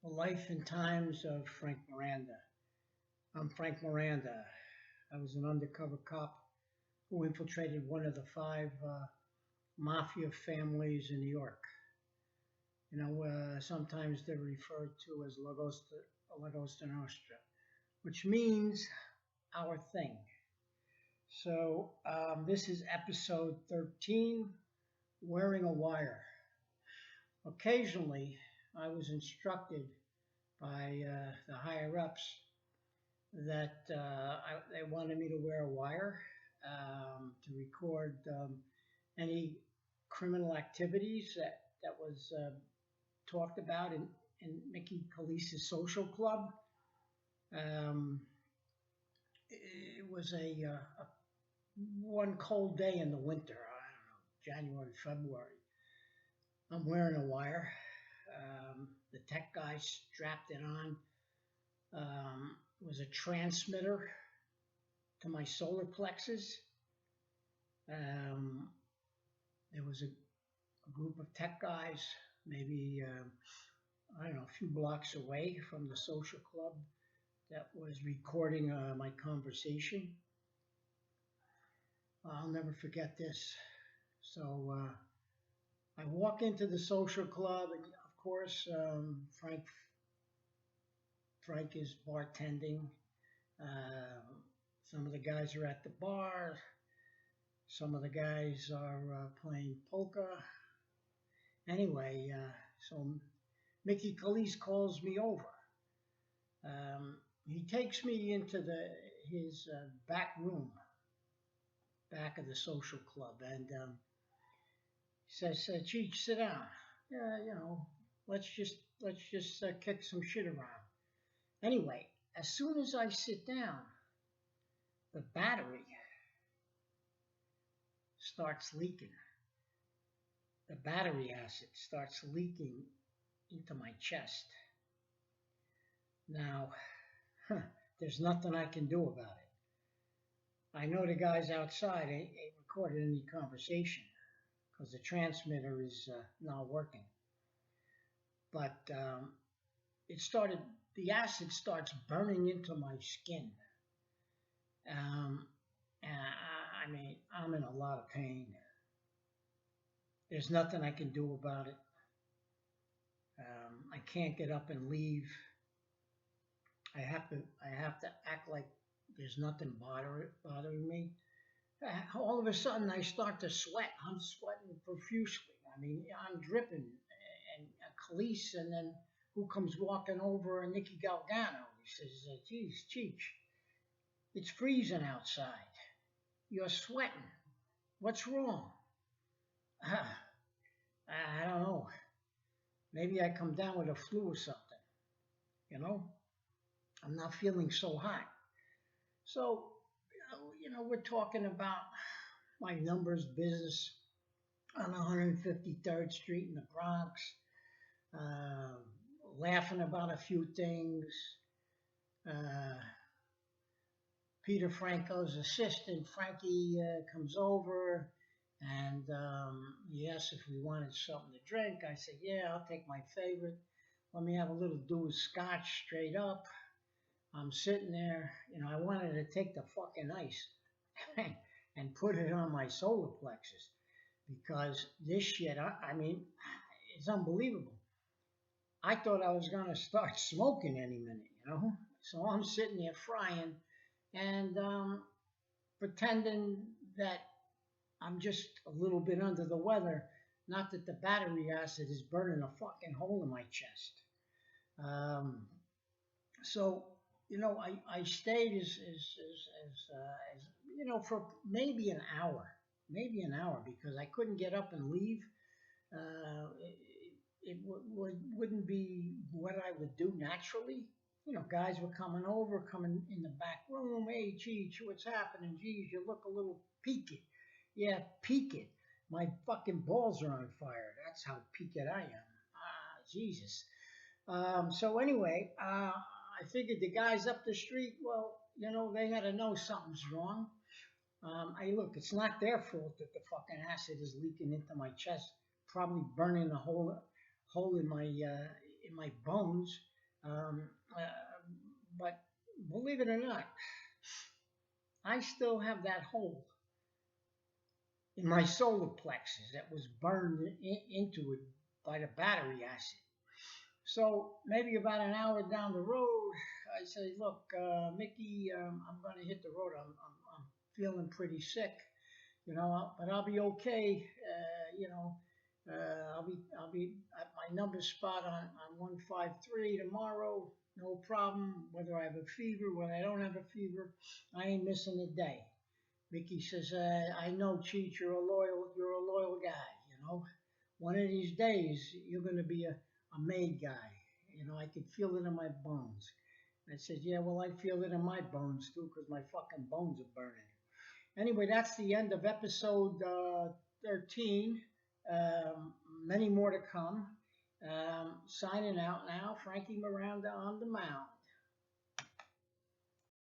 The Life and Times of Frank Miranda. I'm Frank Miranda. I was an undercover cop who infiltrated one of the five mafia families in New York. Sometimes they're referred to as Lagosta Nostra, which means our thing. So this is episode 13, Wearing a Wire. Occasionally, I was instructed by the higher-ups that they wanted me to wear a wire to record any criminal activities that was talked about in Mickey Calise's social club. It was a one cold day in the winter, I don't know, January, February. I'm wearing a wire. The tech guy strapped it on. It was a transmitter to my solar plexus. There was a group of tech guys, maybe, I don't know, a few blocks away from the social club that was recording my conversation. I'll never forget this. So I walk into the social club, and of course, Frank is bartending. Some of the guys are at the bar. Some of the guys are playing polka. Anyway, so Mickey Calise calls me over. He takes me into his back room, back of the social club, and he says, "Cheech, sit down. Let's just kick some shit around." Anyway, as soon as I sit down, the battery starts leaking. The battery acid starts leaking into my chest. Now, there's nothing I can do about it. I know the guys outside ain't recorded any conversation because the transmitter is not working. But the acid starts burning into my skin. I'm in a lot of pain. There's nothing I can do about it. I can't get up and leave. I have to act like there's nothing bothering me. All of a sudden, I start to sweat. I'm sweating profusely. I'm dripping. And Calise, and then who comes walking over? Nicky Galgano. He says, "Geez, Cheech, it's freezing outside. You're sweating. What's wrong?" I don't know. Maybe I come down with a flu or something. I'm not feeling so hot. So, we're talking about my numbers business on 153rd Street in the Bronx, laughing about a few things. Peter Franco's assistant, Frankie, comes over, and he asked if we wanted something to drink. I said, "Yeah, I'll take my favorite. Let me have a little Dewey Scotch straight up." I'm sitting there, I wanted to take the fucking ice and put it on my solar plexus because this shit, it's unbelievable. I thought I was going to start smoking any minute, So I'm sitting there frying and pretending that I'm just a little bit under the weather, not that the battery acid is burning a fucking hole in my chest. So, I stayed for maybe an hour, because I couldn't get up and leave. It wouldn't be what I would do naturally. Guys were coming in the back room. "Hey, Cheech, what's happening? Geez, you look a little peaked." Yeah, peaked. My fucking balls are on fire. That's how peaked I am. Jesus. So anyway, I figured the guys up the street, well, they had to know something's wrong. Look, it's not their fault that the fucking acid is leaking into my chest, probably burning a hole in my bones. Um, uh, but believe it or not, I still have that hole in my solar plexus that was burned into it by the battery acid. So maybe about an hour down the road, I say, "Look, Mickey, I'm going to hit the road. I'm feeling pretty sick, but I'll be okay. I'll be at my number spot on 153 tomorrow. No problem. Whether I have a fever, whether I don't have a fever, I ain't missing a day." Mickey says, "I know, Cheech, you're a loyal guy. One of these days you're going to be a made guy. I could feel it in my bones." I said, "Yeah, well, I feel it in my bones too, because my fucking bones are burning." Anyway, that's the end of episode 13. Many more to come. Signing out now, Frankie Miranda on the mound.